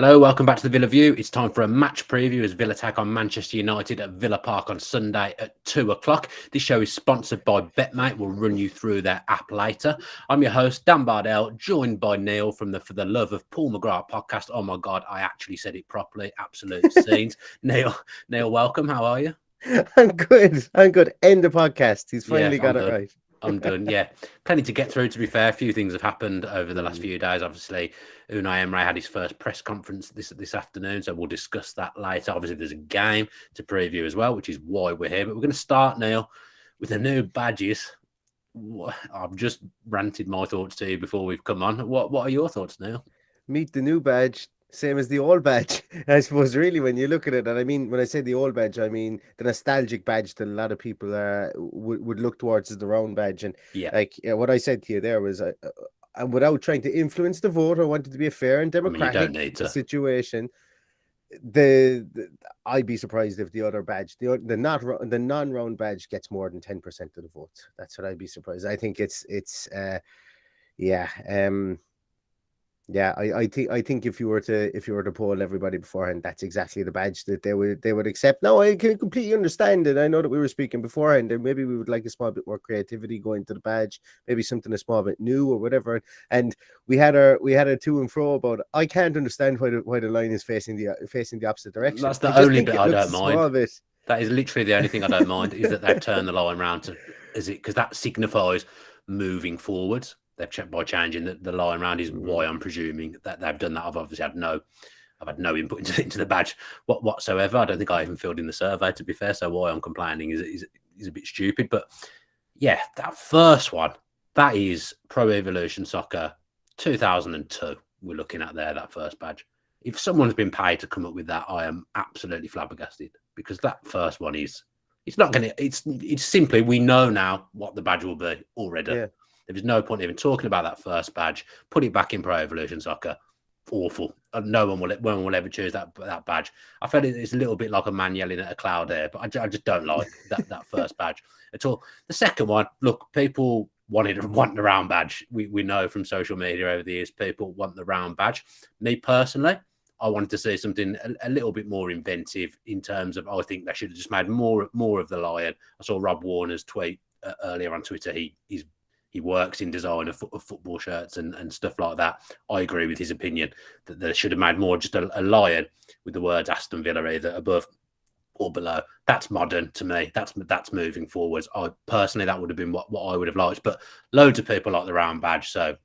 Hello, welcome back to the Villa View. It's time for a match preview as Villa take on Manchester United at Villa Park on Sunday at 2 o'clock. This show is sponsored by BetMate. We'll run you through their app later. I'm your host, Dan Bardell, joined by Neil from the For the Love of Paul McGrath podcast. Oh my God, I actually said it properly. Absolute scenes. Neil, welcome. How are you? I'm good. End the podcast. He's finally got it done. right. I'm done. Yeah, plenty to get through. To be fair, a few things have happened over the last few days. Obviously, Unai Emery had his first press conference this afternoon, so we'll discuss that later. Obviously, there's a game to preview as well, which is why we're here. But we're going to start, Neil, with the new badges. I've just ranted my thoughts to you before we've come on. What are your thoughts, Neil? Meet the new badge. Same as the old badge, I suppose, really, when you look at it. And I mean, when I say the old badge, I mean the nostalgic badge that a lot of people would look towards as the round badge. And what I said to you there was, and without trying to influence the vote, I wanted to be a fair and democratic situation. I'd be surprised if the other badge, the non-round badge, gets more than 10% of the votes. That's what I'd be surprised. I think I think if you were to poll everybody beforehand, that's exactly the badge that they would accept. Now, I can completely understand it. I know that we were speaking beforehand, and maybe we would like a small bit more creativity going to the badge, maybe something a small bit new or whatever. And we had a to and fro about. I can't understand why the line is facing the opposite direction. That's the only bit I don't mind. That is literally the only thing I don't mind is that they've turned the line around to because that signifies moving forwards. They've checked by changing the line around is why I'm presuming that they've done that. I've obviously had no input into the badge whatsoever. I don't think I even filled in the survey, to be fair. So why I'm complaining is a bit stupid. But yeah, that first one, that is Pro Evolution Soccer 2002. We're looking at there, that first badge. If someone's been paid to come up with that, I am absolutely flabbergasted because that first one it's simply, we know now what the badge will be already. Yeah. There's no point even talking about that first badge. Put it back in Pro Evolution Soccer. Awful. No one will ever choose that badge. I felt it's a little bit like a man yelling at a cloud air, but I just don't like that first badge at all. The second one, look, people want the round badge. We know from social media over the years, people want the round badge. Me personally, I wanted to see something a little bit more inventive in terms of, I think they should have just made more of the lion. I saw Rob Warner's tweet earlier on Twitter. He works in design of football shirts and stuff like that. I agree with his opinion that they should have made more just a lion with the words Aston Villa either above or below. That's modern to me. That's moving forwards. Personally, that would have been what I would have liked. But loads of people like the round badge. So,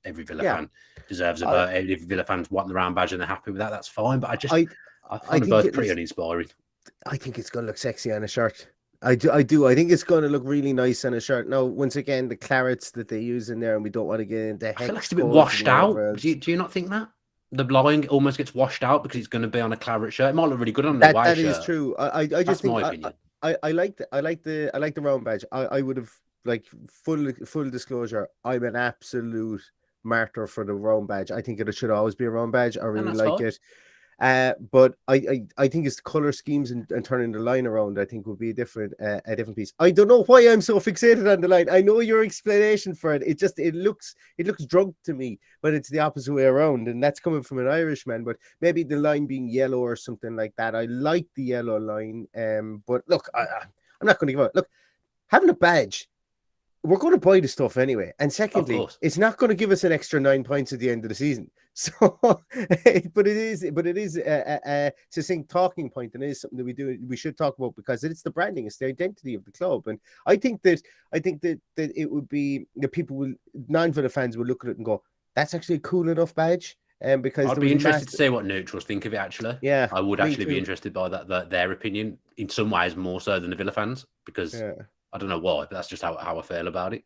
every Villa fan deserves a vote. If Villa fans want the round badge and they're happy with that, that's fine. But I find them both pretty uninspiring. I think it's going to look sexy on a shirt. I do. I think it's going to look really nice on a shirt. Now, once again, the clarets that they use in there, and we don't want to get into hex. I feel like it's a bit washed out. Do you not think that? The line almost gets washed out because it's going to be on a claret shirt. It might look really good on the white shirt. That is true. I just think I like the round badge. I would have, like, full disclosure, I'm an absolute martyr for the round badge. I think it should always be a round badge. I really like it. But I think it's the color schemes and turning the line around, I think, would be a different piece. I don't know why I'm so fixated on the line. I know your explanation for it. It looks drunk to me, but it's the opposite way around, and that's coming from an Irishman. But maybe the line being yellow or something like that. I like the yellow line. But look, I'm not going to give up. Look, having a badge, we're going to buy the stuff anyway. And secondly, it's not going to give us an extra 9 points at the end of the season. So, but it is a succinct talking point, and it is something that we should talk about because it's the branding, it's the identity of the club. And I think that it would be the non-Villa fans will look at it and go, that's actually a cool enough badge. Because I'd be interested to see what neutrals think of it. Actually, yeah, I would actually be interested by their opinion in some ways more so than the Villa fans because I don't know why, but that's just how I feel about it.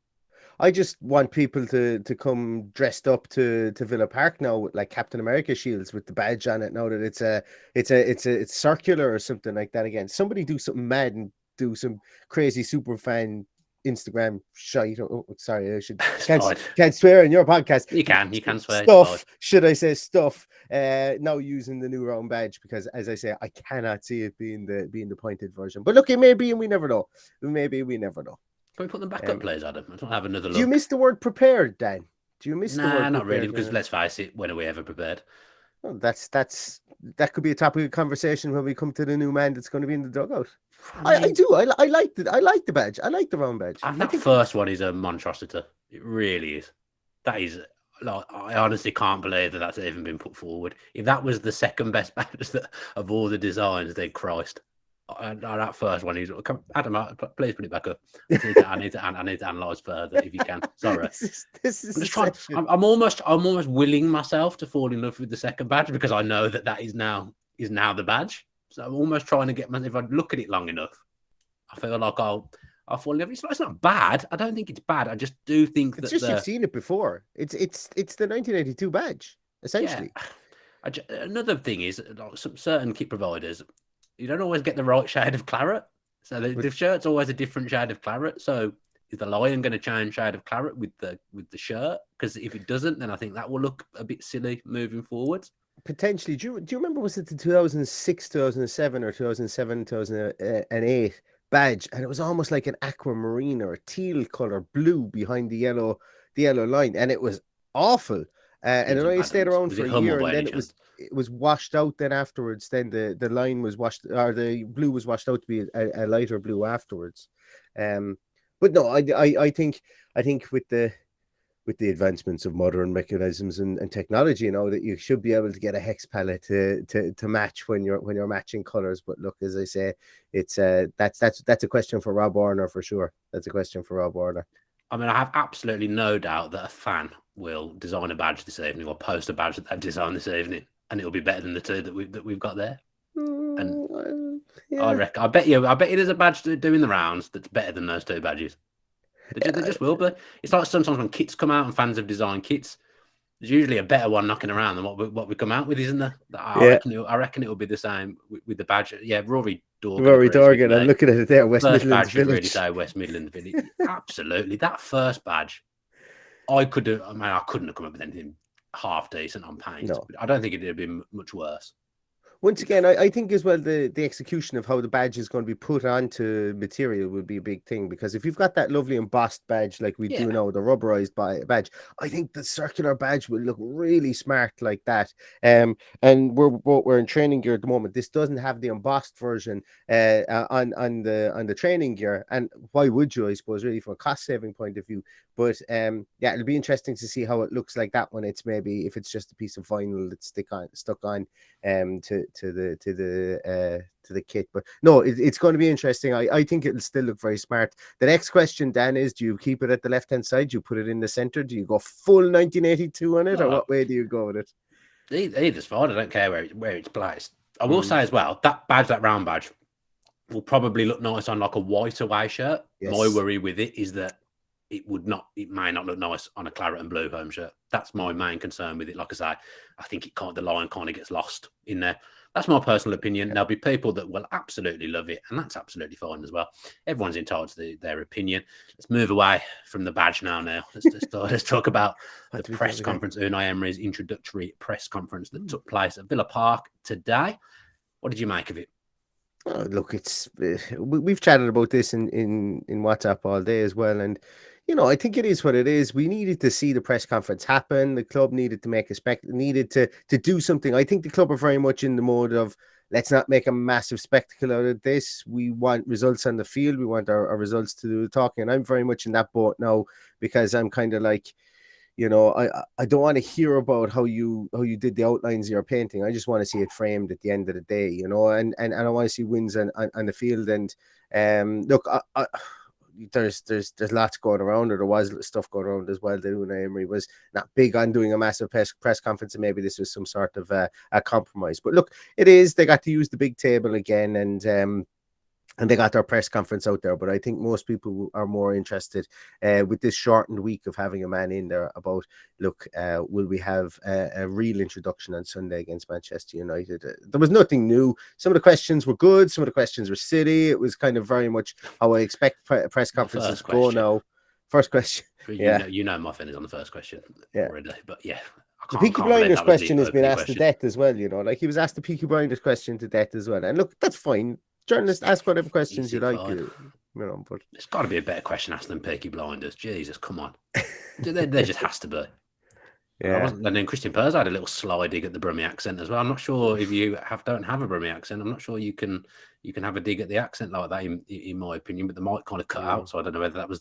I just want people to come dressed up to Villa Park now with like Captain America shields with the badge on it. Now that it's circular or something like that. Again, somebody do something mad and do some crazy super fan Instagram shite. Oh, sorry, I can't swear in your podcast. You can swear stuff. Should I say stuff? Now using the new round badge because, as I say, I cannot see it being the pointed version. But look, it may be, and we never know. Maybe we never know. Can we put them back up, please, Adam? I don't have another look. Do you miss the word prepared, Dan? Do you miss the word prepared? Nah, not really, because let's face it, when are we ever prepared? Well, that could be a topic of conversation when we come to the new man that's going to be in the dugout. I do. I like the badge. I like the round badge. And that first one is a monstrosity. It really is. That is, like, I honestly can't believe that that's even been put forward. If that was the second best badge of all the designs, then Christ. That first one is Adam. Please put it back up. I need to analyze further if you can. Sorry, this is I'm just trying. I'm almost willing myself to fall in love with the second badge because I know that is now the badge. So I'm almost trying to get if I look at it long enough, I feel like I'll fall in love. It's not bad. I don't think it's bad. I just do think it's just you've seen it before. It's the 1982 badge essentially. Yeah. Another thing is, like, some certain kit providers, you don't always get the right shade of claret. So the shirt's always a different shade of claret. So is the lion going to change shade of claret with the shirt? Because if it doesn't, then I think that will look a bit silly moving forward. Potentially. Do you remember, was it the 2006, 2007 or 2007, 2008 badge? And it was almost like an aquamarine or a teal color blue behind the yellow line. And it was awful. And it only stayed around for a year, and then it was washed out. Then afterwards, then the line was washed, or the blue was washed out to be a lighter blue afterwards. But no, I think with the advancements of modern mechanisms and technology, you know, that you should be able to get a hex palette to match when you're matching colors. But look, as I say, it's that's a question for Rob Warner for sure. That's a question for Rob Warner. I mean, I have absolutely no doubt that a fan will design a badge this evening or post a badge that they've designed this evening, and it'll be better than the two that we've got there. And yeah. I bet you there's a badge doing the rounds that's better than those two badges. They just will be. It's like sometimes when kits come out and fans have designed kits, there's usually a better one knocking around than what we come out with, isn't there? I reckon it will be the same with the badge. Yeah, Rory Dorgan. I'm looking at it there. West Midlands badge Village. Really say West Midlands Village. Absolutely, that first badge, I couldn't have come up with anything half decent on paint. No. I don't think it'd have been much worse. Once again, I think as well the execution of how the badge is going to be put onto material will be a big thing, because if you've got that lovely embossed badge like we do now, the rubberized badge, I think the circular badge will look really smart like that. And we're in training gear at the moment. This doesn't have the embossed version on the training gear, and why would you? I suppose really from a cost saving point of view. But it'll be interesting to see how it looks like that when it's maybe if it's just a piece of vinyl that's stuck on to the kit. But no, it's going to be interesting. I think it'll still look very smart. The next question, Dan, is: do you keep it at the left hand side? Do you put it in the center? Do you go full 1982 on it, or what way do you go with it? Either's fine. I don't care where it's placed. I will say as well, that round badge, will probably look nice on like a white away shirt. Yes. My worry with it is that it may not look nice on a claret and blue home shirt. That's my main concern with it. Like I say, I think the line kind of gets lost in there. That's my personal opinion. Yeah. There'll be people that will absolutely love it, and that's absolutely fine as well. Everyone's entitled to their opinion. Let's move away from the badge now. Let's talk about the press conference, Unai Emery's introductory press conference that took place at Villa Park today. What did you make of it? Oh, look, we've chatted about this in WhatsApp all day as well, and you know, I think it is what it is. We needed to see the press conference happen. The club needed to make needed to do something. I think the club are very much in the mode of, let's not make a massive spectacle out of this. We want results on the field. We want our results to do the talking. And I'm very much in that boat now, because I'm kind of like, you know, I don't want to hear about how you did the outlines of your painting. I just want to see it framed at the end of the day, you know, and I want to see wins on the field. And look, there's lots going around, or there was stuff going around as well that Unai Emery was not big on doing a massive press conference, and maybe this was some sort of a compromise. But look, they got to use the big table again, and they got their press conference out there. But I think most people are more interested with this shortened week of having a man in there about, look, will we have a real introduction on Sunday against Manchester United? There was nothing new. Some of the questions were good. Some of the questions were silly. It was kind of very much how I expect press conferences to go now. First question. You know my feelings on the first question already. But yeah. The Peaky Blinders question has been asked to death as well, you know. Like, he was asked the Peaky Blinders question to death as well. And look, that's fine. Journalists, ask whatever questions you like. You know, but it's got to be a better question asked than Peaky Blinders. Jesus, come on. There just has to be. And I wasn't. And then Christian Pers had a little sly dig at the Brummie accent as well. I'm not sure if you don't have a Brummie accent. I'm not sure you can have a dig at the accent like that, in my opinion. But the mic kind of cut out, so I don't know whether that was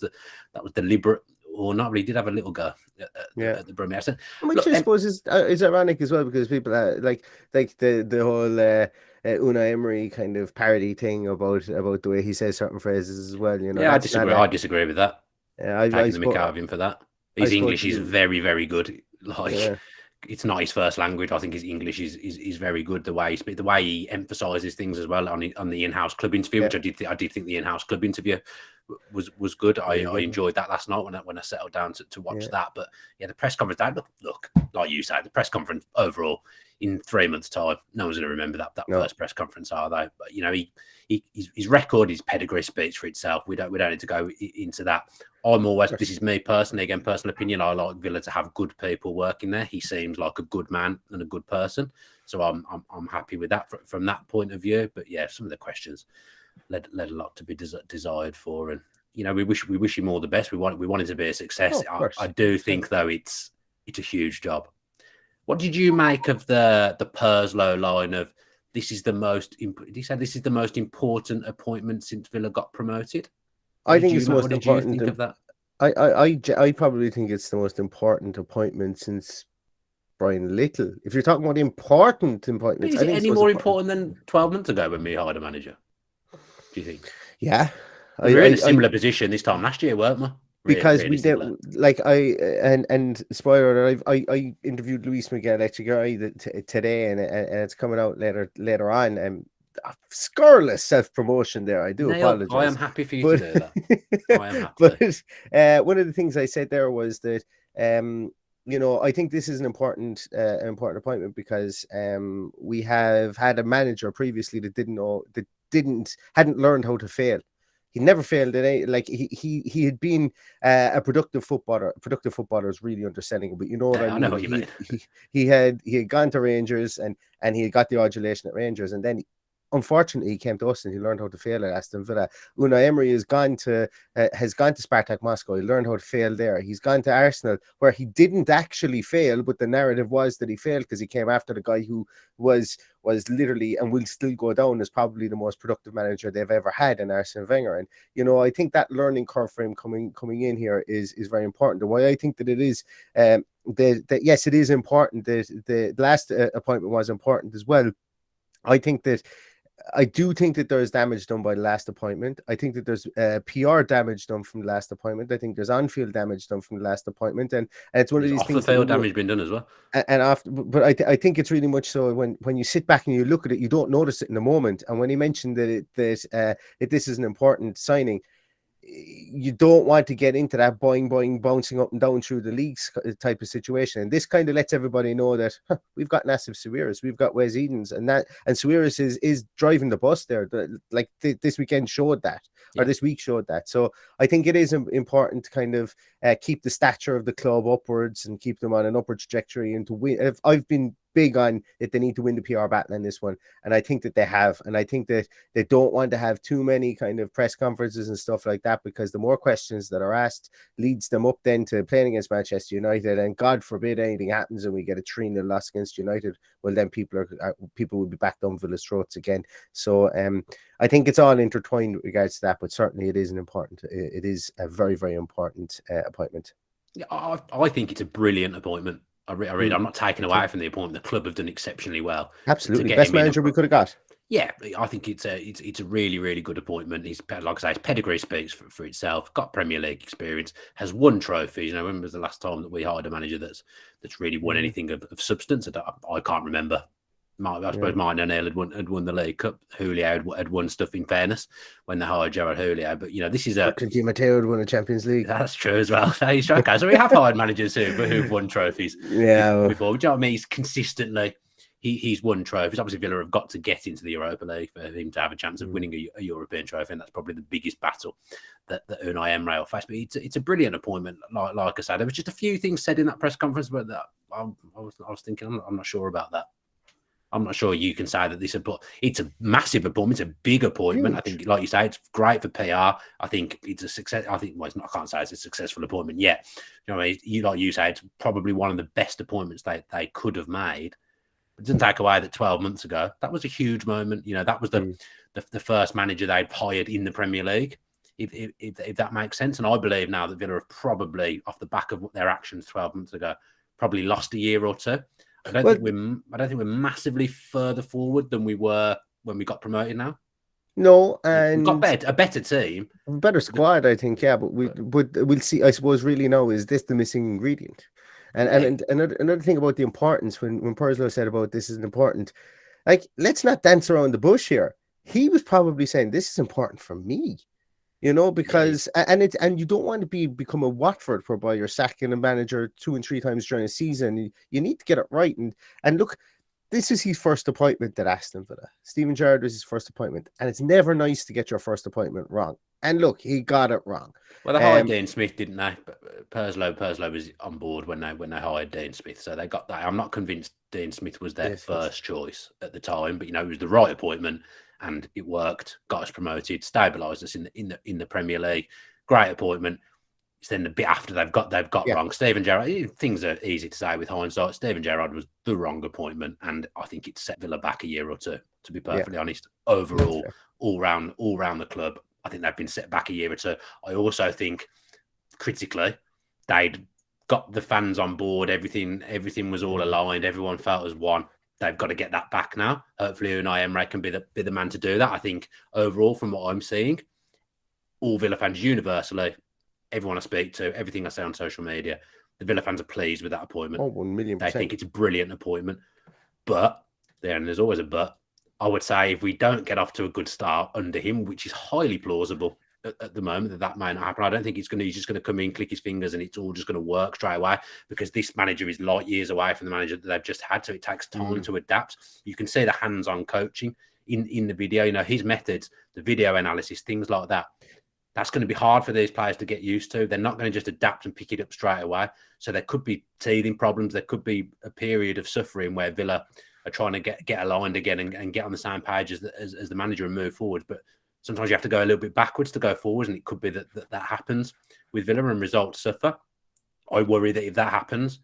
deliberate or not. But he did have a little go at the Brummie accent, which I suppose is ironic as well, because people like the whole Unai Emery kind of parody thing about the way he says certain phrases as well. You know, yeah, I disagree. I disagree with that. Taking the mick out of him for that. His English is very, very good. Like, it's not his first language. I think his English is very good. The way he speaks, the way he emphasises things as well on the in-house club interview, which I did think the in-house club interview was good. I enjoyed that last night when I settled down to watch that. But yeah, the press conference. Look, like you said, the press conference overall, in 3 months' time, no one's going to remember that first press conference, are they? But you know, his record, his pedigree speaks for itself. We don't need to go into that. I'm always, this is me personally, again, personal opinion, I like Villa to have good people working there. He seems like a good man and a good person, so I'm happy with that from that point of view. But yeah, some of the questions led a lot to be desired for, and you know, we wish him all the best. We want him to be a success. I do think though it's a huge job. What did you make of the Purslow line of this is the most? Did he say this is the most important appointment since Villa got promoted? I think it's the most important. What did you think of that? I probably think it's the most important appointment since Brian Little. If you're talking about important appointments, is it any more important than 12 months ago when we hired a manager? Do you think? Yeah, we're in a similar position this time last year, weren't we? Because we did, like, and spoiler alert, I interviewed Luis Miguel Echegaray today, and it's coming out later on, and scurrilous self-promotion there. I do apologize. I am happy for you to do that. I am happy. But one of the things I said there was that you know, I think this is an important appointment because we have had a manager previously that hadn't learned how to fail. He never failed at any, like he had been a productive footballer. Productive footballer is really understanding, but you know what I mean. I know what you mean. He had gone to Rangers and he had got the adulation at Rangers, and then unfortunately he came to us and he learned how to fail at Aston Villa. Unai Emery has gone to Spartak Moscow. He learned how to fail there. He's gone to Arsenal, where he didn't actually fail, but the narrative was that he failed because he came after the guy who was literally and will still go down as probably the most productive manager they've ever had in Arsene Wenger. And you know, I think that learning curve for him coming in here is very important. And why I think that it is that yes, it is important. The last appointment was important as well. I do think that there's damage done by the last appointment. I think that there's PR damage done from the last appointment. I think there's on-field damage done from the last appointment, and it's one of these things. Off-the-field damage been done as well. And after, but I think it's really much so when you sit back and you look at it, you don't notice it in the moment. And when he mentioned that this is an important signing, you don't want to get into that boing bouncing up and down through the leagues type of situation, and this kind of lets everybody know that we've got Nassif Sawiris, we've got Wes Edens, and Sawiris is driving the bus there. Like this weekend showed that, or this week showed that. So I think it is important to kind of keep the stature of the club upwards and keep them on an upward trajectory, and to win. I've been big on that they need to win the PR battle in this one, and I think that they have, and I think that they don't want to have too many kind of press conferences and stuff like that, because the more questions that are asked leads them up then to playing against Manchester United, and God forbid anything happens and we get a 3-0 loss against United, well then people will be back down Villa's throats again. So I think it's all intertwined with regards to that, but certainly it is a very, very important appointment. Yeah, I think it's a brilliant appointment. I'm not taking away from the appointment. The club have done exceptionally well. Absolutely, best manager we could have got. Yeah, I think it's a really, really good appointment. He's, like I say, his pedigree speaks for itself. Got Premier League experience, has won trophies. You know, when was the last time that we hired a manager that's really won anything of substance? I can't remember. I suppose Martin O'Neill had won the League Cup. Julio had won stuff, in fairness, when they hired Gerard Julio. But you know, this is Di Matteo had won a Champions League. That's true as well. Okay, so we have hired managers who've won trophies. Before. Do you know what I mean? He's consistently he's won trophies. Obviously, Villa have got to get into the Europa League for him to have a chance of winning a European trophy, and that's probably the biggest battle that Unai Emery will face. But it's a brilliant appointment. Like I said, there was just a few things said in that press conference, but that I was thinking I'm not sure about that. I'm not sure you can say that it's a massive appointment. It's a big appointment. Huge. I think, like you say, it's great for PR. I think it's a success. I think, well, I can't say it's a successful appointment yet. You know, like you say, it's probably one of the best appointments they could have made. It doesn't take away that 12 months ago, that was a huge moment. You know, that was the first manager they'd hired in the Premier League, if that makes sense. And I believe now that Villa have probably, off the back of their actions 12 months ago, probably lost a year or two. I don't think we're massively further forward than we were when we got promoted now. No, and we've got a better team, better squad, I think. Yeah, but we'll see. I suppose really now, is this the missing ingredient? And another thing about the importance, when Purslow said about this is important, like, let's not dance around the bush here. He was probably saying this is important for me, you know, because and you don't want to become a Watford whereby you're sacking a manager 2 and 3 times during a season. You need to get it right. And look, this is his first appointment at Aston Villa. Steven Gerrard was his first appointment, and it's never nice to get your first appointment wrong. And look, he got it wrong. Well, they hired Dean Smith, didn't they? Purslow was on board when they hired Dean Smith, so they got that. I'm not convinced Dean Smith was their first choice at the time, but you know, it was the right appointment, and it worked. Got us promoted, stabilised us in the Premier League. Great appointment. It's then the bit after they've got wrong. Steven Gerrard. Things are easy to say with hindsight. Steven Gerrard was the wrong appointment, and I think it set Villa back a year or two. To be perfectly honest, overall, all round the club, I think they've been set back a year or two. I also think, critically, they'd got the fans on board. Everything was all aligned. Everyone felt as one. They've got to get that back now. Hopefully, Unai Emery can be the man to do that. I think overall, from what I'm seeing, all Villa fans universally, everyone I speak to, everything I say on social media, the Villa fans are pleased with that appointment. Oh, 1,000,000%. They think it's a brilliant appointment. But, and there's always a but, I would say if we don't get off to a good start under him, which is highly plausible at the moment, that may not happen. I don't think he's just going to come in, click his fingers, and it's all just going to work straight away, because this manager is light years away from the manager that they've just had. So it takes time to adapt. You can see the hands-on coaching in the video, you know, his methods, the video analysis, things like that. That's going to be hard for these players to get used to. They're not going to just adapt and pick it up straight away. So there could be teething problems. There could be a period of suffering where Villa are trying to get aligned again and get on the same page as the manager and move forward. But sometimes you have to go a little bit backwards to go forwards, and it could be that happens with Villa and results suffer. I worry that if that happens,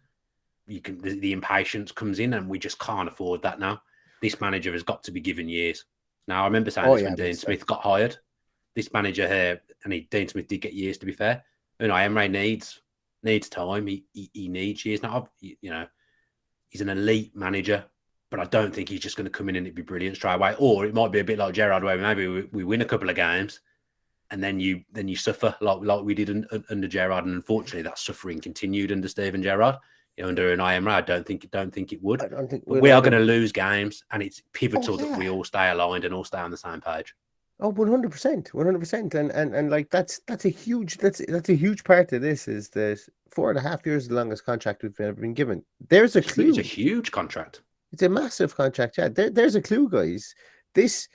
the impatience comes in, and we just can't afford that now. This manager has got to be given years. Now, I remember saying when Dean Smith got hired. This manager here, and Dean Smith did get years, to be fair. Unai Emery needs time. He needs years. Now, you know, he's an elite manager, but I don't think he's just going to come in and it'd be brilliant straight away. Or it might be a bit like Gerrard, where maybe we win a couple of games, and then you suffer like we did under Gerrard. And unfortunately, that suffering continued under Steven Gerrard. You know, under Unai Emery, I don't think it would. I don't think we are going to lose games, and it's pivotal that we all stay aligned and all stay on the same page. Oh, 100%. And like that's a huge part of this, is that 4.5 years is the longest contract we've ever been given. There's a clue. It's a huge contract. It's a massive contract. Yeah, there's a clue, guys. This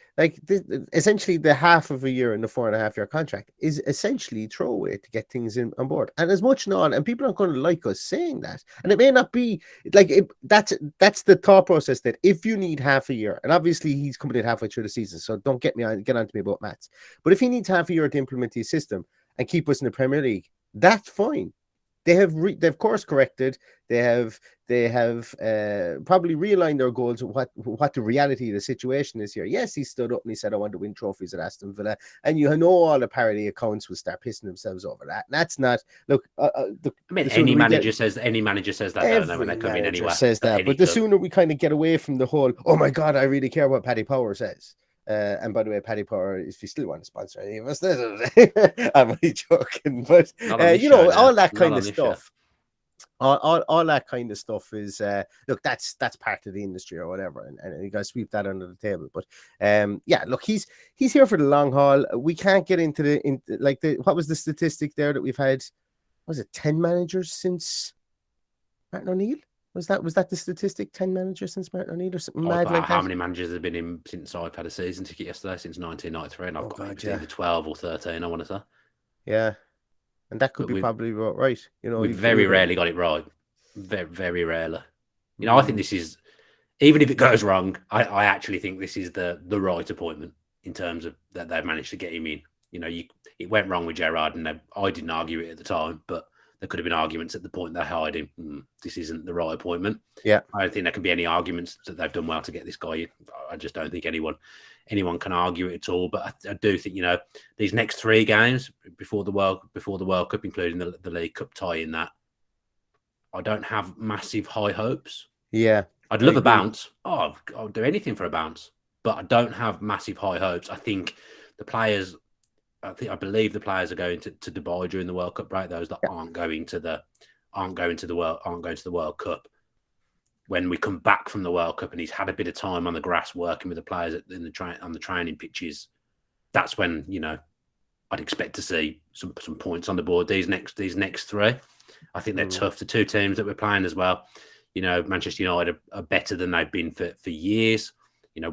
essentially the half of a year in the 4.5 year contract is essentially throwaway to get things on board. And as much and people aren't going to like us saying that. And it may not be like that's the thought process, that if you need half a year, and obviously he's coming in halfway through the season, so don't get on to me about maths. But if he needs half a year to implement his system and keep us in the Premier League, that's fine. They've course corrected. They have probably realigned their goals of what the reality of the situation is here. Yes, he stood up and he said, "I want to win trophies at Aston Villa," and you know all the parody accounts will start pissing themselves over that. And that's not any manager says that, don't they, when they come in anyway. Says that, but the sooner we kind of get away from the whole, "Oh my God, I really care what Paddy Power says." And by the way, Paddy Power, if you still want to sponsor any of us, I'm only joking. But you know, all that kind of stuff. All that kind of stuff is look, that's part of the industry or whatever, and you got to sweep that under the table. But yeah, look, he's here for the long haul. We can't get into what was the statistic there that we've had? Was it 10 managers since Martin O'Neill? Was that the statistic? 10 managers since Martin O'Neill or something mad like that? How many managers have been in since I've had a season ticket yesterday, since 1993, and I've got either 12 or 13, I want to say. Yeah. And that could be probably right. You know, we've very rarely got it right. Very, very rarely. You know, I think this is even if it goes wrong, I actually think this is the right appointment in terms of that they've managed to get him in. It went wrong with Gerrard, and I didn't argue it at the time, but there could have been arguments at the point they hired him. This isn't the right appointment. Yeah, I don't think there can be any arguments that they've done well to get this guy in. I just don't think anyone can argue it at all. But I do think these next 3 games before the World Cup, including the League Cup tie in that, I don't have massive high hopes. Yeah, I'd love a bounce. I'll do anything for a bounce, but I don't have massive high hopes. I think the players. I believe the players are going to Dubai during the World Cup break. Those that aren't going to the World Cup. When we come back from the World Cup and he's had a bit of time on the grass working with the players on the training pitches, that's when I'd expect to see some points on the board. These next 3, I think they're tough. The 2 teams that we're playing as well. Manchester United are better than they've been for years.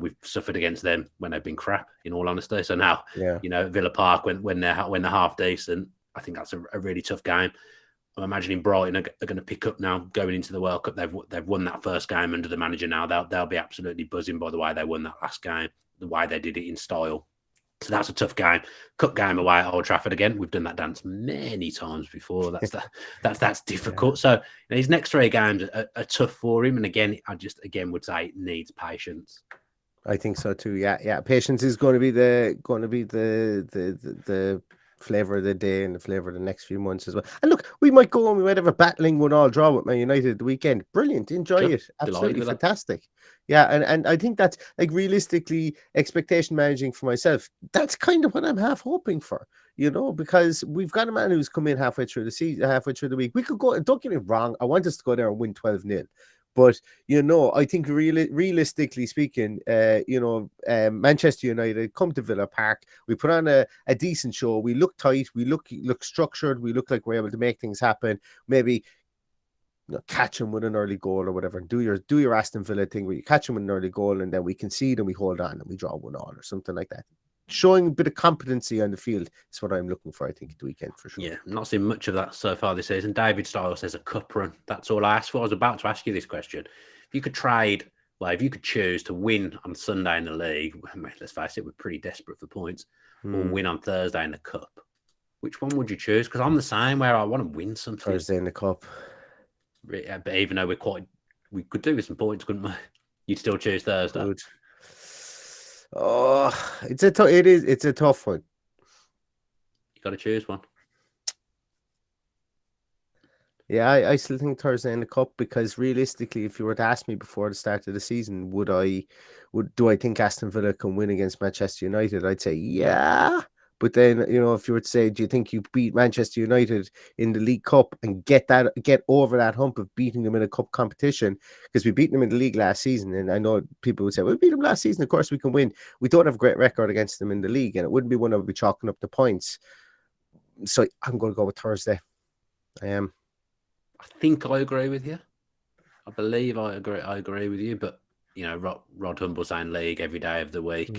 We've suffered against them when they've been crap, in all honesty. So now, Villa Park, when they're half decent, I think that's a really tough game. I'm imagining Brighton are going to pick up now going into the World Cup. They've won that first game under the manager now. They'll be absolutely buzzing by the way they won that last game, the way they did it in style. So that's a tough game. Cup game away at Old Trafford again. We've done that dance many times before. That's difficult. Yeah. So these next 3 games are tough for him. And again, I just would say it needs patience. I think so too. Yeah. Patience is going to be the flavour of the day and the flavour of the next few months as well. And look, we might go and we might have a battling 1-1 draw with Man United the weekend. Brilliant, enjoy it, absolutely fantastic. Yeah, and I think that's like realistically expectation managing for myself. That's kind of what I'm half hoping for, because we've got a man who's come in halfway through the season, halfway through the week. We could go. Don't get me wrong. I want us to go there and win 12-0. But, I think realistically speaking, Manchester United come to Villa Park. We put on a decent show. We look tight. We look structured. We look like we're able to make things happen. Maybe catch them with an early goal or whatever. Do your Aston Villa thing where you catch them with an early goal and then we concede and we hold on and we draw 1-1 or something like that. Showing a bit of competency on the field is what I'm looking for, I think, the weekend for sure. Yeah, I'm not seeing much of that so far this season. David Styles says a cup run. That's all I asked for. I was about to ask you this question. If you could if you could choose to win on Sunday in the league, let's face it, we're pretty desperate for points, or win on Thursday in the cup, which one would you choose? Because I'm the same, where I want to win something. Thursday in the cup. Yeah, but even though we could do with some points, couldn't we? You'd still choose Thursday. Good. Oh, it's a tough one. You got to choose one. Yeah, I still think Thursday in the cup, because realistically, if you were to ask me before the start of the season, do I think Aston Villa can win against Manchester United? I'd say yeah. But then, if you were to say, do you think you beat Manchester United in the League Cup and get over that hump of beating them in a cup competition? Because we beat them in the league last season, and I know people would say, well, we beat them last season, of course we can win. We don't have a great record against them in the league, and it wouldn't be one that would be chalking up the points. So I'm going to go with Thursday. I am. I think I agree with you. I believe I agree with you, but Rod Humble saying league every day of the week.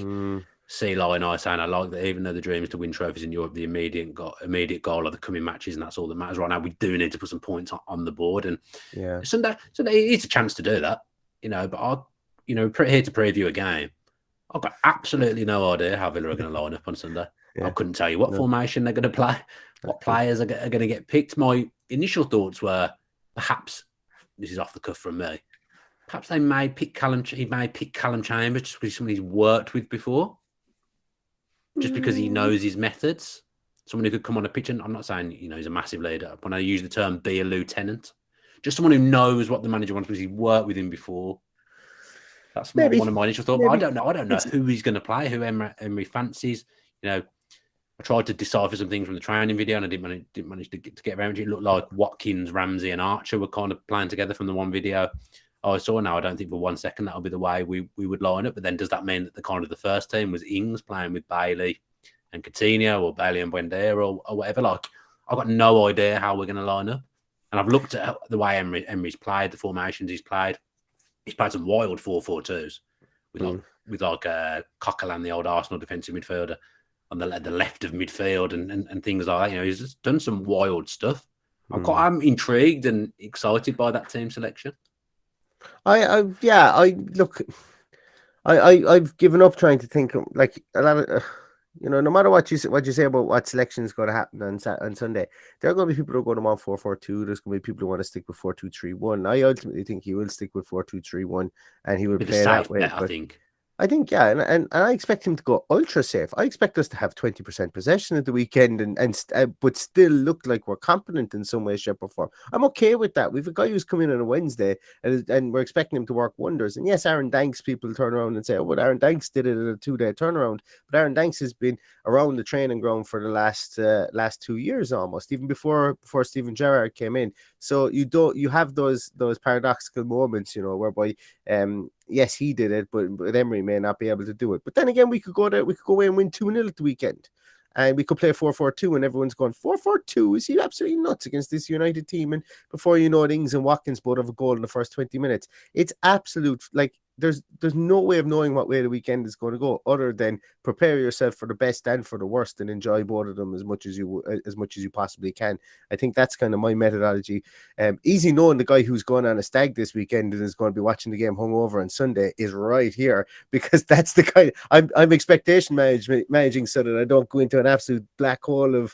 Celia and I saying I like that, even though the dream is to win trophies in Europe, the immediate goal are the coming matches, and that's all that matters right now. We do need to put some points on the board, and Sunday it's a chance to do that, But we're here to preview a game. I've got absolutely no idea how Villa are going to line up on Sunday. I couldn't tell you what formation they're going to play, what players are going to get picked. My initial thoughts were perhaps, this is off the cuff from me, perhaps they may pick Callum Chambers just because somebody he's worked with before. Just because he knows his methods. Someone who could come on a pitch, and I'm not saying, he's a massive leader. When I use the term be a lieutenant, just someone who knows what the manager wants because he's worked with him before. That's one of my initial thoughts. I don't know who he's going to play, who Emery fancies. I tried to decipher some things from the training video, and I didn't manage to get around it. It looked like Watkins, Ramsey, and Archer were kind of playing together from the one video I saw. Now, I don't think for 1 second that'll be the way we would line up. But then does that mean that the first team was Ings playing with Bailey and Coutinho, or Bailey and Buendia, or whatever? I've got no idea how we're going to line up. And I've looked at the way Emery's played, the formations he's played. He's played some wild 4-4-2s with Coquelin, the old Arsenal defensive midfielder, on the left of midfield and things like that. He's just done some wild stuff. I'm intrigued and excited by that team selection. I look. I've given up trying to think like a lot of no matter what you say about what selection is going to happen on Sunday, there are going to be people who are going to want 4-4-2. There's going to be people who want to stick with 4-2-3-1. I ultimately think he will stick with 4-2-3-1, and he will With a play that safe way. bet, I think. I think, yeah, and I expect him to go ultra safe. I expect us to have 20% possession at the weekend but still look like we're competent in some way, shape, or form. I'm okay with that. We've a guy who's coming in on a Wednesday and we're expecting him to work wonders. And yes, Aaron Danks, people turn around and say, oh, well, Aaron Danks did it in a 2-day turnaround. But Aaron Danks has been around the training ground for the last 2 years almost, even before Steven Gerrard came in. So you have those paradoxical moments, whereby yes, he did it, but Emery may not be able to do it. But then again, we could go away and win 2-0 at the weekend. And we could play 4-4-2, and everyone's going 4-4-2. Is he absolutely nuts against this United team? And before you know it, Ings and Watkins both have a goal in the first 20 minutes. It's absolute, like, there's no way of knowing what way the weekend is going to go other than prepare yourself for the best and for the worst and enjoy both of them as much as you possibly can. I think that's kind of my methodology. Easy knowing the guy who's going on a stag this weekend and is going to be watching the game hungover on Sunday is right here, because that's the kind I'm expectation managing so that I don't go into an absolute black hole of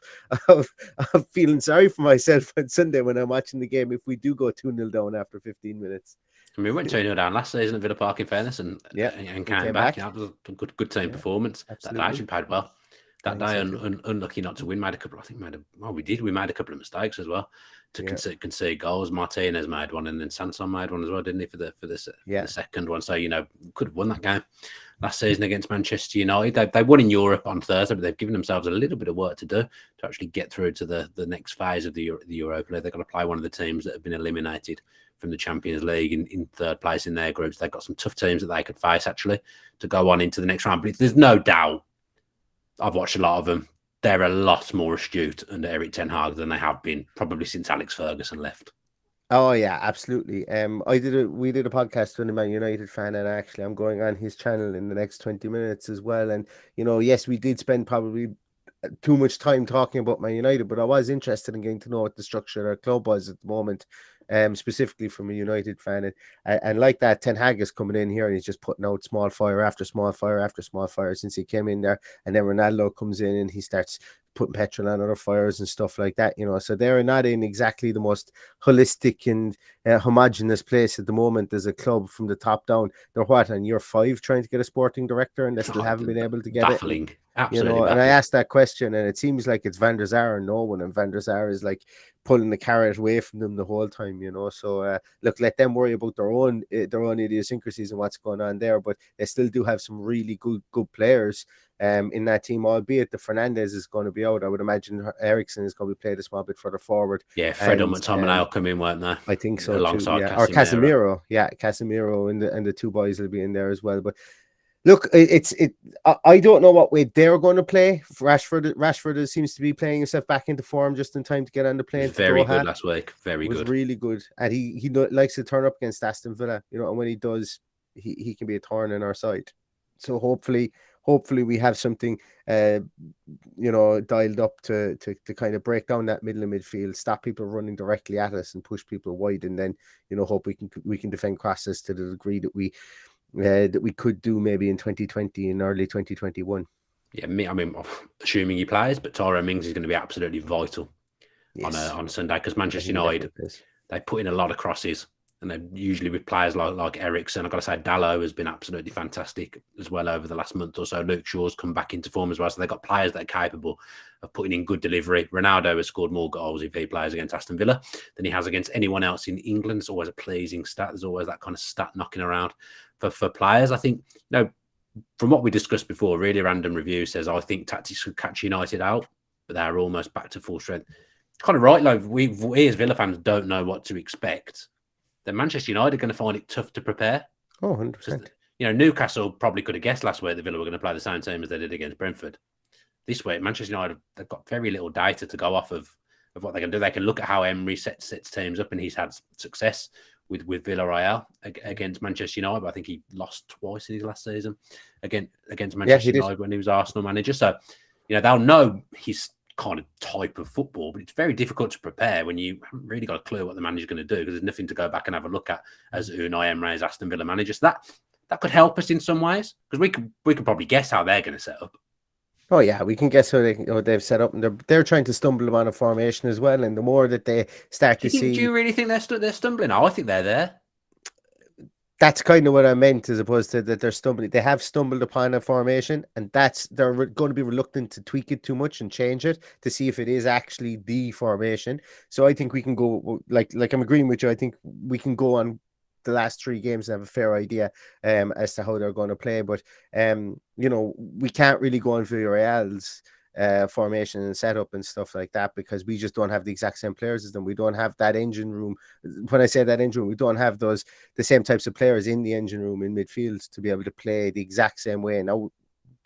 feeling sorry for myself on Sunday when I'm watching the game if we do go 2-0 down after 15 minutes. I mean, we went 2-0 down last season at Villa Park, in fairness, and came back. It was a good team performance. Absolutely. That actually played well that day. Unlucky not to win. We made a couple of mistakes as well to concede goals. Martinez made one, and then Sanson made one as well, didn't he, for the second one? So could have won that game last season against Manchester United. They won in Europe on Thursday, but they've given themselves a little bit of work to do to actually get through to the next phase of the Europa League. They've got to play one of the teams that have been eliminated from the Champions League in third place in their groups. They've got some tough teams that they could face, actually, to go on into the next round. But there's no doubt, I've watched a lot of them, they're a lot more astute under Erik ten Hag than they have been probably since Alex Ferguson left. Oh yeah, absolutely. We did a podcast with a Man United fan, and actually I'm going on his channel in the next 20 minutes as well. And yes, we did spend probably too much time talking about Man United, but I was interested in getting to know what the structure of their club was at the moment, specifically from a United fan. And like that, Ten Hag is coming in here and he's just putting out small fire after small fire after small fire since he came in there. And then Ronaldo comes in and he starts putting petrol on other fires and stuff like that, so they're not in exactly the most holistic and homogenous place at the moment as a club from the top down. They're on year 5 trying to get a sporting director, and they still haven't been able to get baffling. it. Absolutely baffling. And I asked that question, and it seems like it's Van der Sar and no one, and Van der Sar is like pulling the carrot away from them the whole time, so look, let them worry about their own idiosyncrasies and what's going on there, but they still do have some really good players in that team, albeit the Fernandez is going to be out. I would imagine Ericsson is going to be played a small bit further forward. Yeah, Fred and McTominay will come in, won't they? I think so, alongside too. Yeah. Casemiro. Or Casemiro. Yeah, Casemiro and the two boys will be in there as well. But look, I don't know what way they're going to play. Rashford seems to be playing himself back into form just in time to get on the plane. Very good last week. Very good. Really good. And he likes to turn up against Aston Villa, and when he does, he can be a thorn in our side. So hopefully we have something dialed up to kind of break down that middle of midfield, stop people running directly at us and push people wide, and then hope we can defend crosses to the degree that we could do maybe in 2020 and early 2021. Yeah, I mean, assuming he plays, but Tyrone Mings is going to be absolutely vital on a Sunday, because Manchester United, they put in a lot of crosses. And then usually with players like Ericsson, I've got to say Dalot has been absolutely fantastic as well over the last month or so. Luke Shaw's come back into form as well. So they've got players that are capable of putting in good delivery. Ronaldo has scored more goals if he plays against Aston Villa than he has against anyone else in England. It's always a pleasing stat. There's always that kind of stat knocking around for players. I think, from what we discussed before, really random review says, I think tactics could catch United out, but they're almost back to full strength. Kind of right. Like we as Villa fans don't know what to expect. Then Manchester United are going to find it tough to prepare. Oh, 100%. Newcastle probably could have guessed last week that Villa were going to play the same team as they did against Brentford. This week, Manchester United, they've got very little data to go off of what they can do. They can look at how Emery sets teams up, and he's had success with Villarreal against Manchester United. But I think he lost twice in his last season against Manchester United when he was Arsenal manager. So, they'll know his kind of type of football, but it's very difficult to prepare when you haven't really got a clue what the manager's going to do, because there's nothing to go back and have a look at as Unai Emery as Aston Villa manager. So that could help us in some ways, because we could probably guess how they're going to set up. Oh yeah, we can guess how they've set up, and they're trying to stumble upon a formation as well. And the more that they start to see, do you really think they're stumbling? Oh, I think they're there. That's kind of what I meant, as opposed to that they're stumbling. They have stumbled upon a formation, and they're going to be reluctant to tweak it too much and change it to see if it is actually the formation. So I think we can go like I'm agreeing with you. I think we can go on the last 3 games and have a fair idea as to how they're going to play. But we can't really go on Villarreal's formation and setup and stuff like that, because we just don't have the exact same players as them. We don't have that engine room. When I say that engine room, we don't have the same types of players in the engine room in midfield to be able to play the exact same way. Now,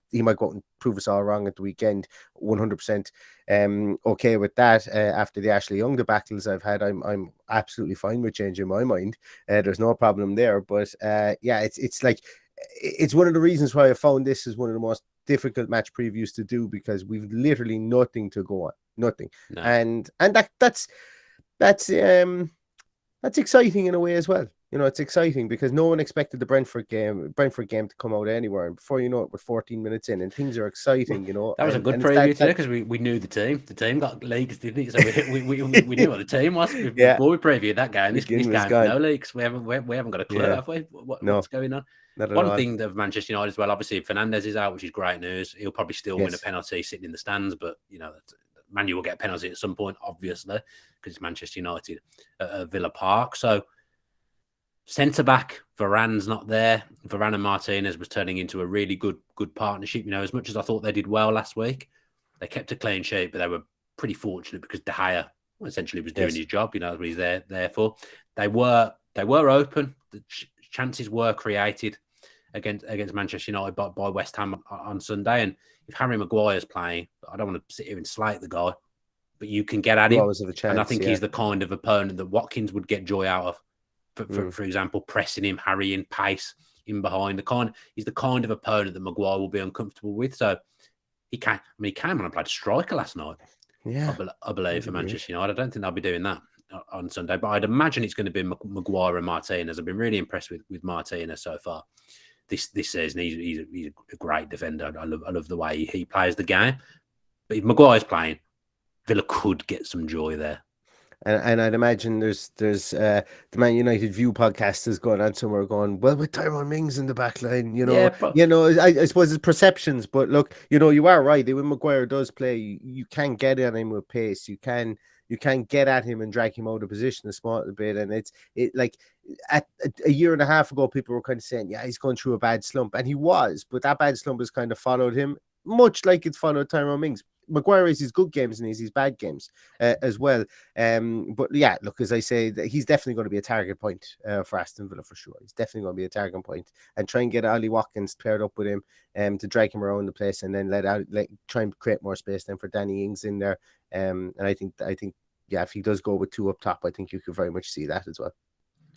he might go out and prove us all wrong at the weekend. 100% okay with that. After the Ashley Young debacles I've had, I'm absolutely fine with changing my mind. There's no problem there. But it's like, it's one of the reasons why I found this is one of the most difficult match previews to do, because we've literally nothing to go on, nothing. No. And that's exciting in a way as well. It's exciting because no one expected the Brentford game to come out anywhere, and before you know it, we're 14 minutes in and things are exciting. That was a good preview today, because we knew the team got leaks, didn't it? So we knew what the team was before we previewed that game. This game no leaks. We haven't got a clue, have we? What's going on? One thing of Manchester United as well, obviously Fernandes is out, which is great news. He'll probably still win a penalty sitting in the stands, but Man U will get a penalty at some point, obviously, because it's Manchester United at Villa Park. So centre-back, Varane's not there. Varane and Martinez was turning into a really good partnership. As much as I thought they did well last week, they kept a clean sheet, but they were pretty fortunate because De Gea essentially was doing his job. That's what he's there for. They were open. The chances were created against Manchester United by West Ham on Sunday. And if Harry Maguire's playing, I don't want to sit here and slate the guy, but you can get at him. And I think he's the kind of opponent that Watkins would get joy out of. For example, pressing him, harrying, pace in behind. He's the kind of opponent that Maguire will be uncomfortable with. So he came on and played striker last night. Yeah, I believe for Manchester United. I don't think they'll be doing that on Sunday, but I'd imagine it's going to be Maguire and Martinez. I've been really impressed with Martinez so far this season. He's a great defender. I love the way he plays the game. But if Maguire's playing, Villa could get some joy there. And I'd imagine there's the Man United View podcast is going on somewhere going, well, with Tyrone Mings in the back line, I suppose it's perceptions, but look, you are right. When Maguire does play, you can get at him with pace. You can get at him and drag him out of position a small bit. And it like at a year and a half ago, people were kind of saying, yeah, he's going through a bad slump, and he was, but that bad slump has kind of followed him, much like it's followed Tyrone Mings. Maguire is his good games and his bad games as well. But yeah, look, as I say, he's definitely going to be a target point for Aston Villa for sure. He's definitely going to be a target point, and try and get Ollie Watkins paired up with him to drag him around the place, and then try and create more space then for Danny Ings in there. And I think yeah, if he does go with 2 up top, I think you could very much see that as well.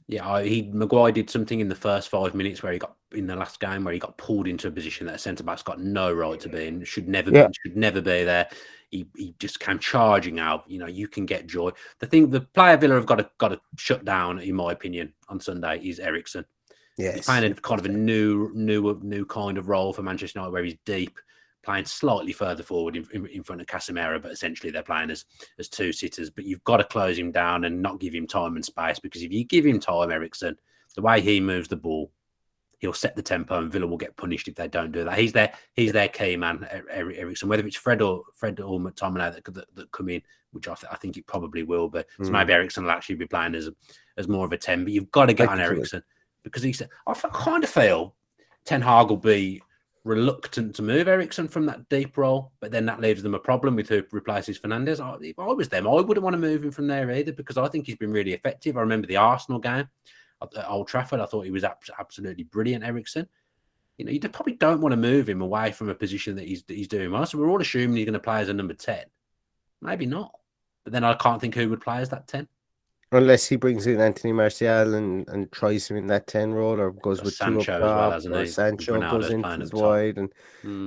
Yeah, Maguire did something in the first 5 minutes where he got in the last game where he got pulled into a position that a centre back's got no right to be in, should never be there. He just came charging out. You can get joy. The player Villa have got to shut down, in my opinion, on Sunday is Eriksen. Yes, he's playing kind of a new kind of role for Manchester United, where he's deep, playing slightly further forward in front of Casemiro, but essentially they're playing as 2 sitters. But you've got to close him down and not give him time and space, because if you give him time, Eriksen, the way he moves the ball, he'll set the tempo, and Villa will get punished if they don't do that. He's their key man, Eriksen. Whether it's Fred or McTominay that come in, which I think it probably will, but so maybe Eriksen will actually be playing as more of a 10. But you've got to get on Eriksen, because I kind of feel Ten Hag will be reluctant to move Eriksen from that deep role, but then that leaves them a problem with who replaces Fernandes. If I was them, I wouldn't want to move him from there either, because I think he's been really effective. I remember the Arsenal game at Old Trafford. I thought he was absolutely brilliant, Eriksen. You probably don't want to move him away from a position that he's doing well. So we're all assuming he's going to play as a number 10. Maybe not. But then I can't think who would play as that 10. Unless he brings in Anthony Martial and tries him in that 10 role, or goes with two up Sancho as well, top, hasn't or he? Sancho goes Ronaldo's into playing his up top. wide, and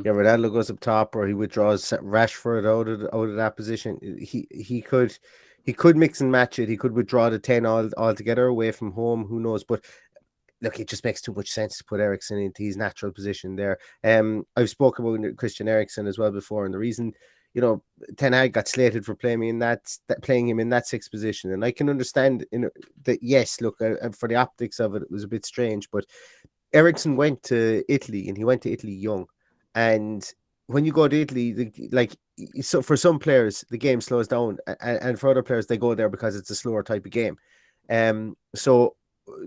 Ronaldo goes up top, or he withdraws Rashford out of that position. He could mix and match it. He could withdraw the 10 altogether away from home. Who knows? But look, it just makes too much sense to put Eriksen into his natural position there. I've spoken about Christian Eriksen as well before, and the reason, Ten Hag got slated for playing him in that sixth position, and I can understand that. Yes, look, for the optics of it, it was a bit strange, but Eriksen went to Italy, and he went to Italy young, and when you go to Italy, so for some players the game slows down, and for other players they go there because it's a slower type of game. So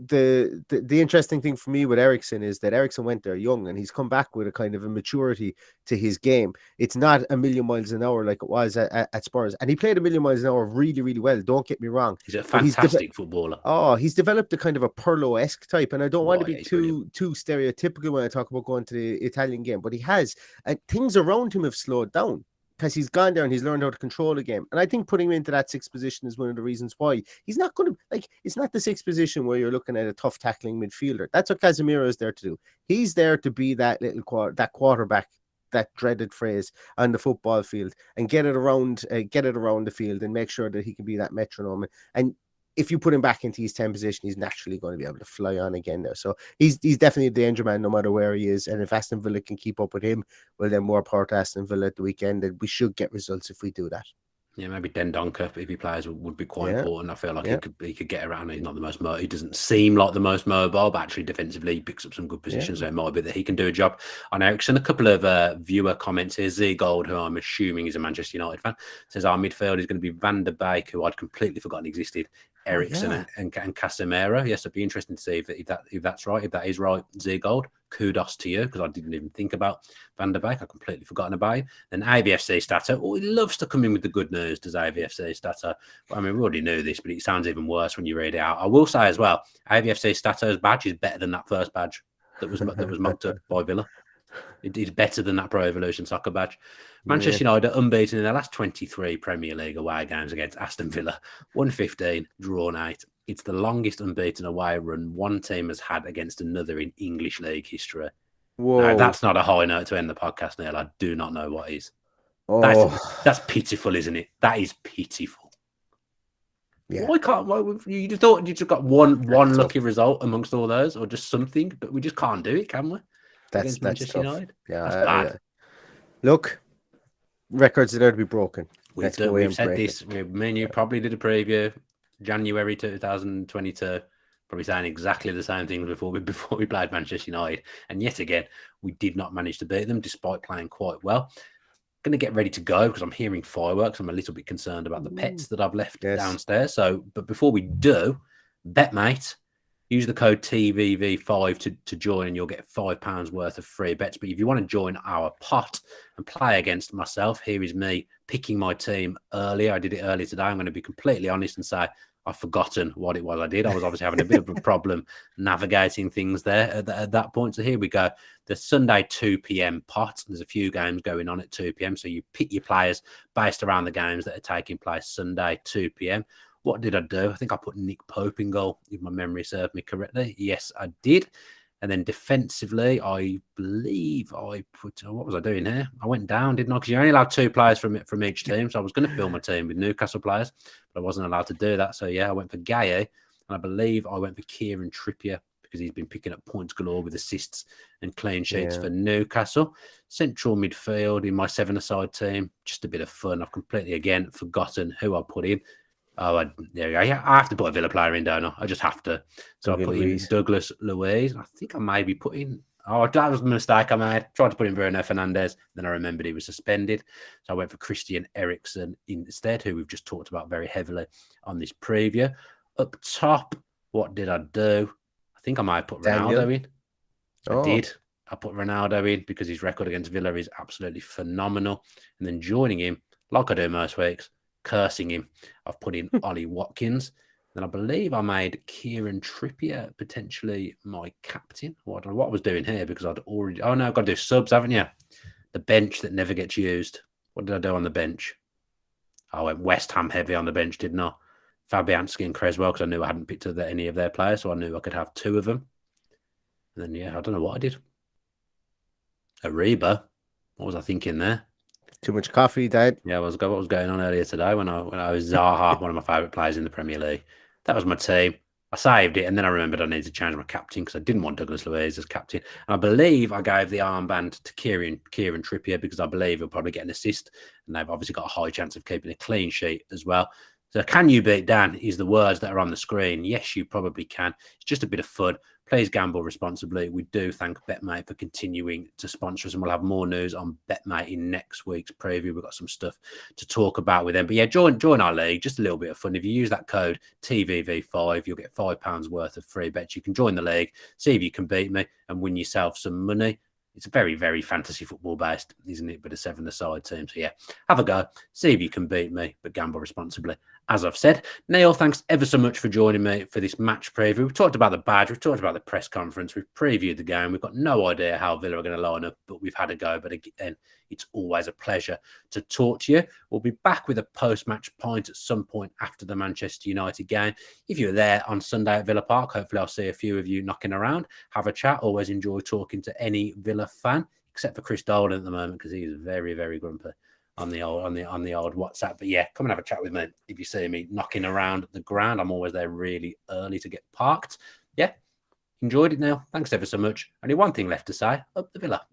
the interesting thing for me with Eriksen is that Eriksen went there young, and he's come back with a kind of a maturity to his game. It's not a million miles an hour like it was at Spurs, and he played a million miles an hour really, really well. Don't get me wrong. He's a fantastic footballer. Oh, he's developed a kind of a Pirlo-esque type, and I don't want to be Yeah, too stereotypical when I talk about going to the Italian game, but he has, and things around him have slowed down because he's gone there and he's learned how to control the game. And I think putting him into that sixth position is one of the reasons why he's not going to, it's not the sixth position where you're looking at a tough tackling midfielder. That's what Casemiro is there to do. He's there to be that quarterback, that dreaded phrase, on the football field, and get it around the field and make sure that he can be that metronome. And if you put him back into his 10 position, he's naturally going to be able to fly on again there. So he's definitely a danger man no matter where he is. And if Aston Villa can keep up with him, well, then more power to Aston Villa at the weekend. And we should get results if we do that. Yeah, maybe Dendoncker, if he plays, would be quite important. I feel like he could get around. He's not the most he doesn't seem like the most mobile, but actually defensively he picks up some good positions. So it might be that he can do a job on Eriksen. A couple of viewer comments here. Z Gold, who I'm assuming is a Manchester United fan, says our midfield is going to be Van der Beek, who I'd completely forgotten existed, Eriksen and Casemiro. Yes, it'd be interesting to see if that's right. If that is right, Z Gold, kudos to you, because I didn't even think about Van der Beek. I completely forgotten about him. Then AVFC Stato, he loves to come in with the good news, does AVFC Stato. I mean, we already knew this, but it sounds even worse when you read it out. I will say as well, AVFC Stato's badge is better than that first badge that was mugged up by Villa. It is better than that Pro Evolution Soccer badge. Manchester United are unbeaten in their last 23 Premier League away games against Aston Villa. 1-15, drawn 8. It's the longest unbeaten away run one team has had against another in English League history. Whoa. Now, that's not a high note to end the podcast, Neil. I do not know what is. That's pitiful, isn't it? That is pitiful. Yeah. Why you just thought you just got one lucky result amongst all those, or just something, but we just can't do it, can we? That's Manchester tough. United. Yeah, that's bad. Look, records are there to be broken. We've said this. Me and you probably did a preview January 2022, probably saying exactly the same things before we played Manchester United, and yet again we did not manage to beat them despite playing quite well. Going to get ready to go because I'm hearing fireworks. I'm a little bit concerned about the pets that I've left downstairs. So, but before we do, BetMate. Use the code TVV5 to join, and you'll get £5 worth of free bets. But if you want to join our pot and play against myself, here is me picking my team earlier. I did it earlier today. I'm going to be completely honest and say I've forgotten what it was I did. I was obviously having a bit of a problem navigating things there at that point. So here we go. The Sunday 2 p.m. pot. There's a few games going on at 2 p.m. So you pick your players based around the games that are taking place Sunday 2 p.m. What did I do? I think I put Nick Pope in goal, if my memory served me correctly. Yes, I did. And then defensively, I believe I put... what was I doing here? I went down, didn't I? Because you're only allowed 2 players from each team. So I was going to fill my team with Newcastle players, but I wasn't allowed to do that. So, yeah, I went for Gaye. And I believe I went for Kieran Trippier because he's been picking up points galore with assists and clean sheets for Newcastle. Central midfield in my 7-a-side team. Just a bit of fun. I've completely, again, forgotten who I put in. Oh, there we go. Yeah, I have to put a Villa player in, don't I? I just have to. So I put in Douglas Luiz. I think I may be putting... oh, that was a mistake I made. Tried to put in Bruno Fernandes. Then I remembered he was suspended. So I went for Christian Eriksen instead, who we've just talked about very heavily on this preview. Up top, what did I do? I think I might put Ronaldo in. I did. I put Ronaldo in because his record against Villa is absolutely phenomenal. And then joining him, like I do most weeks, cursing him, I've put in Ollie Watkins. Then I believe I made Kieran Trippier potentially my captain. I don't know what I was doing here because I'd already... oh, no, I've got to do subs, haven't you? The bench that never gets used. What did I do on the bench? I went West Ham heavy on the bench, didn't I? Fabianski and Creswell, because I knew I hadn't picked any of their players, so I knew I could have 2 of them. And then, yeah, I don't know what I did. Ariba. What was I thinking there? Too much coffee, Dad. Yeah, what was going on earlier today when I was Zaha, one of my favourite players in the Premier League. That was my team. I saved it, and then I remembered I needed to change my captain because I didn't want Douglas Luiz as captain. And I believe I gave the armband to Kieran Trippier because I believe he'll probably get an assist, and they've obviously got a high chance of keeping a clean sheet as well. So can you beat Dan is the words that are on the screen. Yes, you probably can. It's just a bit of fun. Please gamble responsibly. We do thank BetMate for continuing to sponsor us, and we'll have more news on BetMate in next week's preview. We've got some stuff to talk about with them. But yeah, join our league. Just a little bit of fun. If you use that code TVV5, you'll get £5 worth of free bets. You can join the league, see if you can beat me, and win yourself some money. It's very, very fantasy football based, isn't it? But a 7-a-side team. So yeah, have a go. See if you can beat me, but gamble responsibly, as I've said. Neil, thanks ever so much for joining me for this match preview. We've talked about the badge. We've talked about the press conference. We've previewed the game. We've got no idea how Villa are going to line up, but we've had a go. But again, it's always a pleasure to talk to you. We'll be back with a post-match pint at some point after the Manchester United game. If you're there on Sunday at Villa Park, hopefully I'll see a few of you knocking around. Have a chat. Always enjoy talking to any Villa fan, except for Chris Dolan at the moment because he's very, very grumpy on the old WhatsApp. But yeah, come and have a chat with me if you see me knocking around the ground. I'm always there really early to get parked. Yeah, enjoyed it now. Thanks ever so much. Only one thing left to say: up the Villa.